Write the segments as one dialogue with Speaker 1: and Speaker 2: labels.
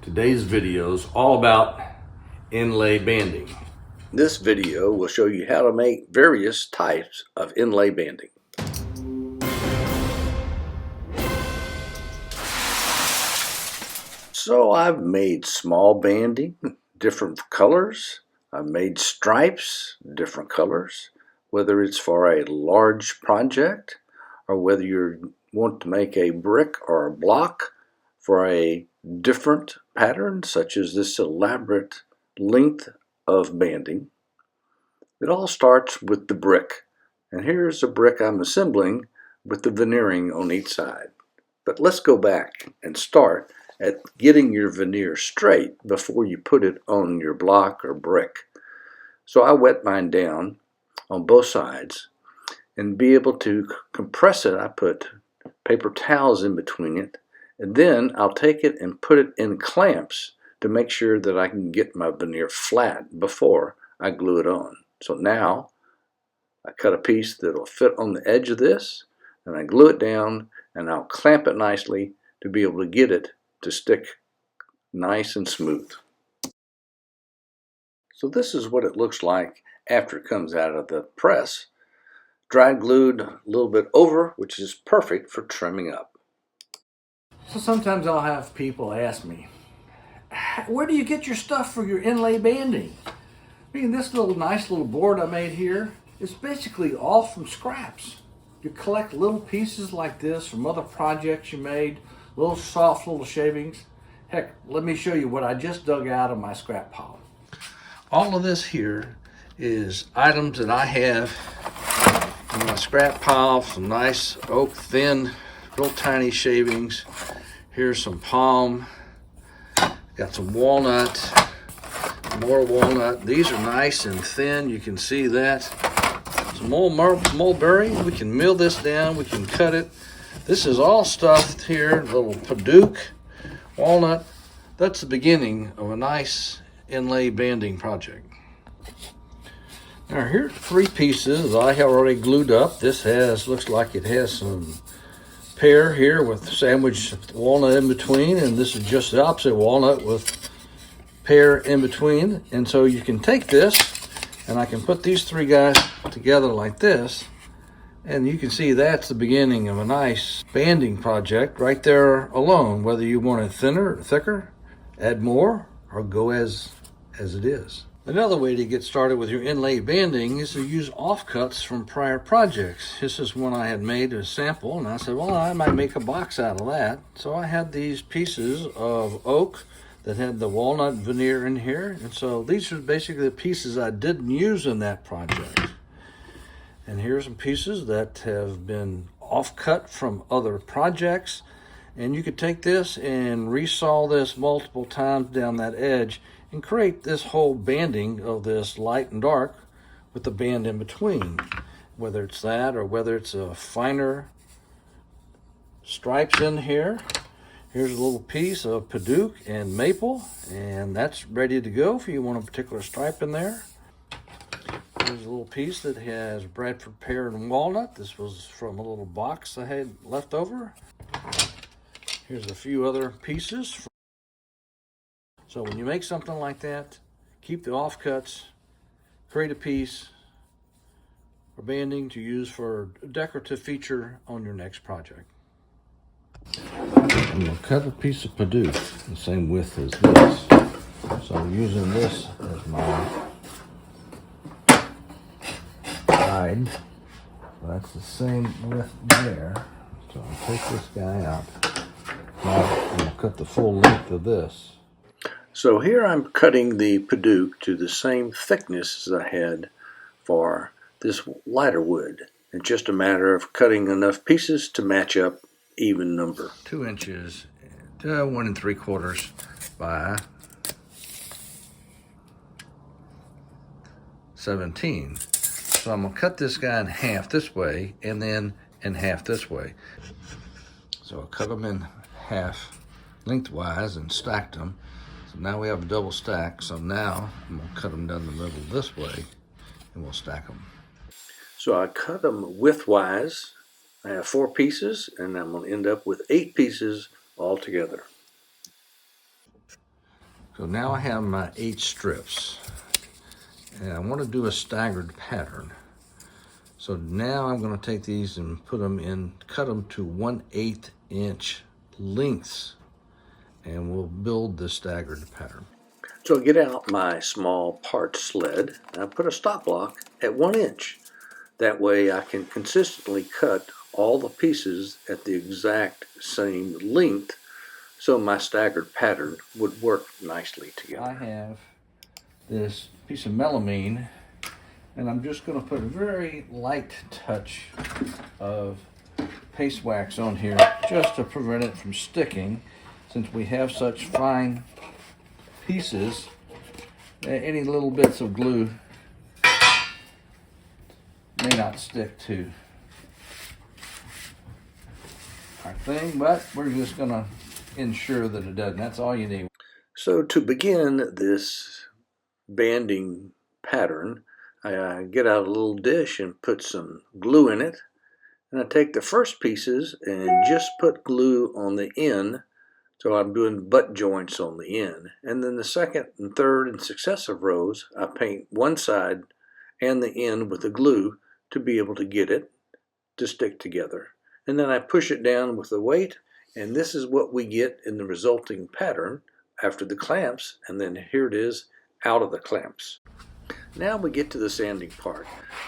Speaker 1: Today's video is all about inlay banding.
Speaker 2: This video will show you how to make various types of inlay banding. So I've made small banding, different colors. I've made stripes, different colors, whether it's for a large project or whether you want to make a brick or a block for a different pattern, such as this elaborate length of banding. It all starts with the brick, and here's a brick I'm assembling with the veneering on each side. But let's go back and start at getting your veneer straight before you put it on your block or brick. So I wet mine down on both sides, and be able to compress it, I put paper towels in between it, and then I'll take it and put it in clamps to make sure that I can get my veneer flat before I glue it on. So now I cut a piece that'll fit on the edge of this, and I glue it down, and I'll clamp it nicely to be able to get it to stick nice and smooth. So this is what it looks like after it comes out of the press. Dry glued a little bit over, which is perfect for trimming up.
Speaker 1: So sometimes I'll have people ask me, where do you get your stuff for your inlay banding? I mean, this nice little board I made here is basically all from scraps. You collect little pieces like this from other projects you made, little soft little shavings. Heck, let me show you what I just dug out of my scrap pile. All of this here is items that I have in my scrap pile, some nice oak thin, real tiny shavings. Here's some palm, got some walnut, more walnut. These are nice and thin, you can see that. Some mulberry, we can mill this down, we can cut it. This is all stuffed here, little Paduke, walnut. That's the beginning of a nice inlay banding project. Now here's 3 pieces I have already glued up. This looks like it has some pear here with sandwiched walnut in between, and this is just the opposite, walnut with pear in between. And so you can take this, and I can put these 3 guys together like this, and you can see that's the beginning of a nice banding project right there alone, whether you want it thinner or thicker, add more, or go as it is. Another way to get started with your inlay banding is to use offcuts from prior projects. This is one I had made a sample, and I said, well, I might make a box out of that. So I had these pieces of oak that had the walnut veneer in here, and so these are basically the pieces I didn't use in that project. And here's some pieces that have been offcut from other projects, and you could take this and resaw this multiple times down that edge and create this whole banding of this light and dark with the band in between, whether it's that or whether it's a finer stripes in here. Here's a little piece of Paduke and maple, and that's ready to go if you want a particular stripe in there. Here's a little piece that has Bradford pear and walnut. This was from a little box I had left over. Here's a few other pieces. So when you make something like that, keep the offcuts, create a piece for banding to use for a decorative feature on your next project. I'm going to cut a piece of Paduke the same width as this. So I'm using this as my guide. That's the same width there. So I'll take this guy out. Now I'm going to cut the full length of this.
Speaker 2: So here I'm cutting the Paduke to the same thickness as I had for this lighter wood. It's just a matter of cutting enough pieces to match up even number.
Speaker 1: 2 inches, 1 3/4 by 17. So I'm going to cut this guy in half this way and then in half this way. So I'll cut them in half lengthwise and stacked them. So now we have a double stack. So now I'm going to cut them down the middle this way and we'll stack them.
Speaker 2: So I cut them widthwise. I have 4 pieces, and I'm going to end up with 8 pieces all together.
Speaker 1: So now I have my 8 strips, and I want to do a staggered pattern. So now I'm going to take these and put them in, cut them to 1/8 inch lengths, and we'll build the staggered pattern.
Speaker 2: So I get out my small part sled and I put a stop block at 1 inch. That way I can consistently cut all the pieces at the exact same length, so my staggered pattern would work nicely together.
Speaker 1: I have this piece of melamine, and I'm just going to put a very light touch of paste wax on here just to prevent it from sticking, since we have such fine pieces. Any little bits of glue may not stick to our thing, but we're just going to ensure that it doesn't. That's all you need.
Speaker 2: So to begin this banding pattern, I get out a little dish and put some glue in it, and I take the first pieces and just put glue on the end, so I'm doing butt joints on the end. And then the second and third and successive rows, I paint one side and the end with the glue to be able to get it to stick together. And then I push it down with the weight, and this is what we get in the resulting pattern after the clamps, and then here it is out of the clamps. Now we get to the sanding part.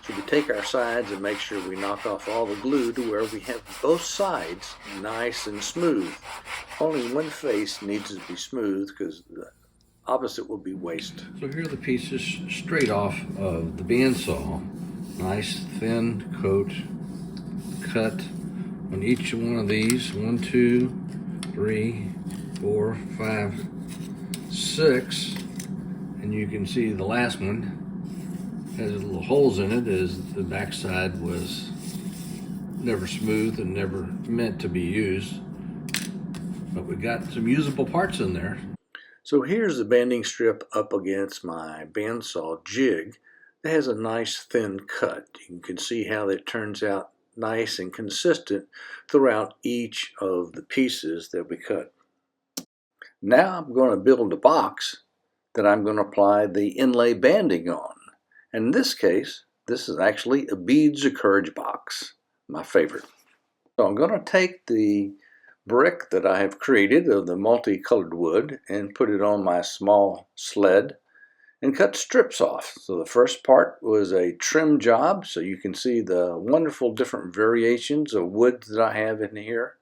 Speaker 2: So we take our sides and make sure we knock off all the glue to where we have both sides nice and smooth. Only one face needs to be smooth because the opposite will be waste.
Speaker 1: So here are the pieces straight off of the bandsaw. Nice thin coat cut on each one of these. 1, 2, 3, 4, 5, 6. And you can see the last one has little holes in it, as the backside was never smooth and never meant to be used. But we got some usable parts in there.
Speaker 2: So here's the banding strip up against my bandsaw jig. It has a nice thin cut. You can see how it turns out nice and consistent throughout each of the pieces that we cut. Now I'm going to build a box that I'm going to apply the inlay banding on. In this case, this is actually a Beads of Courage box, my favorite. So I'm going to take the brick that I have created of the multicolored wood and put it on my small sled and cut strips off. So the first part was a trim job, so you can see the wonderful different variations of wood that I have in here,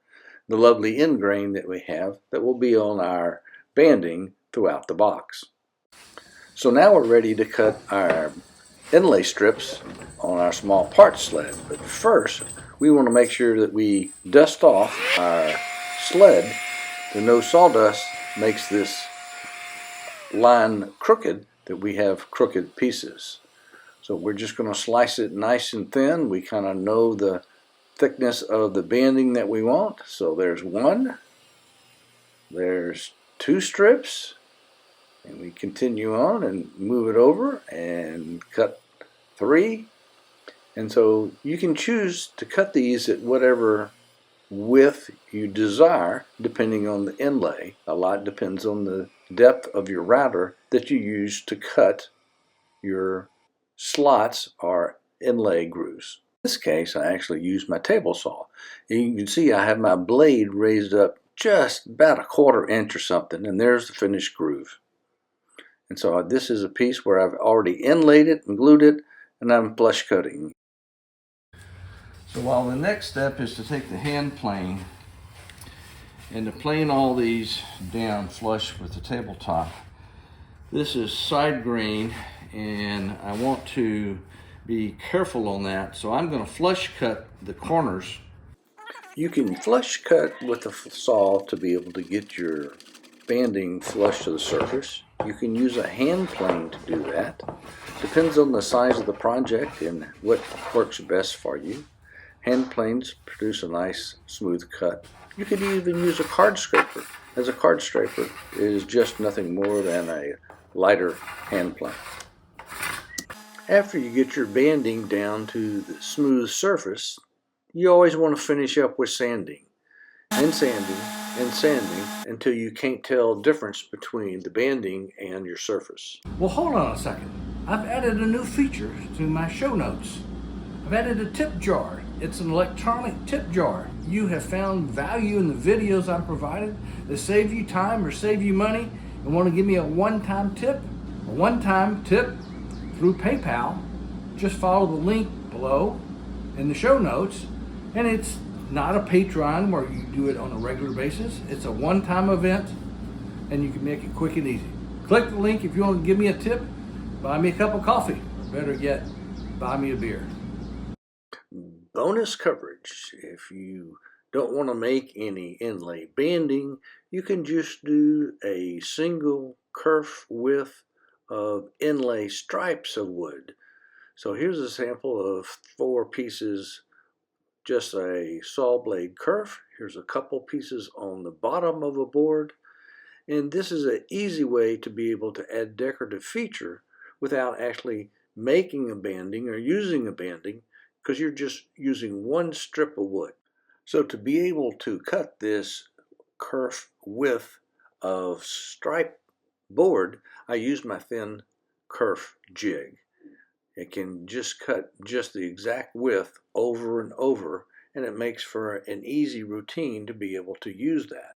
Speaker 2: the lovely end grain that we have that will be on our banding throughout the box. So now we're ready to cut our inlay strips on our small part sled. But first, we want to make sure that we dust off our sled. The no sawdust makes this line crooked, that we have crooked pieces. So we're just going to slice it nice and thin. We kind of know the thickness of the banding that we want. So there's 1, there's 2 strips, and we continue on and move it over and cut 3. And so you can choose to cut these at whatever width you desire depending on the inlay. A lot depends on the depth of your router that you use to cut your slots or inlay grooves. In this case, I actually use my table saw. And you can see I have my blade raised up just about a 1/4 inch or something, and there's the finished groove. And so this is a piece where I've already inlaid it and glued it, and I'm flush cutting.
Speaker 1: So while the next step is to take the hand plane and to plane all these down flush with the tabletop. This is side grain, and I want to be careful on that, so I'm going to flush cut the corners.
Speaker 2: You can flush cut with the saw to be able to get your banding flush to the surface. You can use a hand plane to do that. Depends on the size of the project and what works best for you. Hand planes produce a nice smooth cut. You could even use a card scraper, as a card scraper is just nothing more than a lighter hand plane. After you get your banding down to the smooth surface, you always want to finish up with sanding. In sanding, and sanding until you can't tell difference between the banding and your surface.
Speaker 1: Well, hold on a second. I've added a new feature to my show notes. I've added a tip jar. It's an electronic tip jar. You have found value in the videos I've provided that save you time or save you money and want to give me a one-time tip through PayPal. Just follow the link below in the show notes, and it's not a Patreon where you do it on a regular basis. It's a one-time event, and you can make it quick and easy. Click the link if you want to give me a tip, buy me a cup of coffee, or better yet, buy me a beer.
Speaker 2: Bonus coverage. If you don't want to make any inlay banding, you can just do a single kerf width of inlay stripes of wood. So here's a sample of 4 pieces, just a saw blade kerf. Here's a couple pieces on the bottom of a board. And this is an easy way to be able to add decorative feature without actually making a banding or using a banding, because you're just using one strip of wood. So to be able to cut this kerf width of stripe board, I use my thin kerf jig. It can just cut just the exact width over and over, and it makes for an easy routine to be able to use that.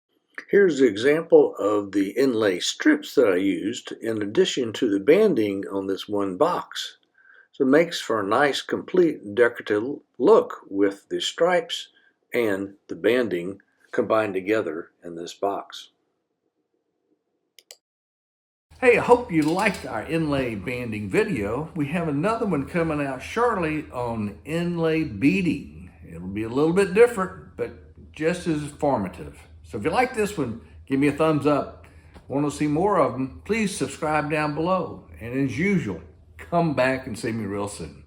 Speaker 2: Here's the example of the inlay strips that I used in addition to the banding on this one box. So it makes for a nice complete decorative look with the stripes and the banding combined together in this box.
Speaker 1: Hey, I hope you liked our inlay banding video. We have another one coming out shortly on inlay beading. It'll be a little bit different, but just as informative. So if you like this one, give me a thumbs up. Want to see more of them, please subscribe down below. And as usual, come back and see me real soon.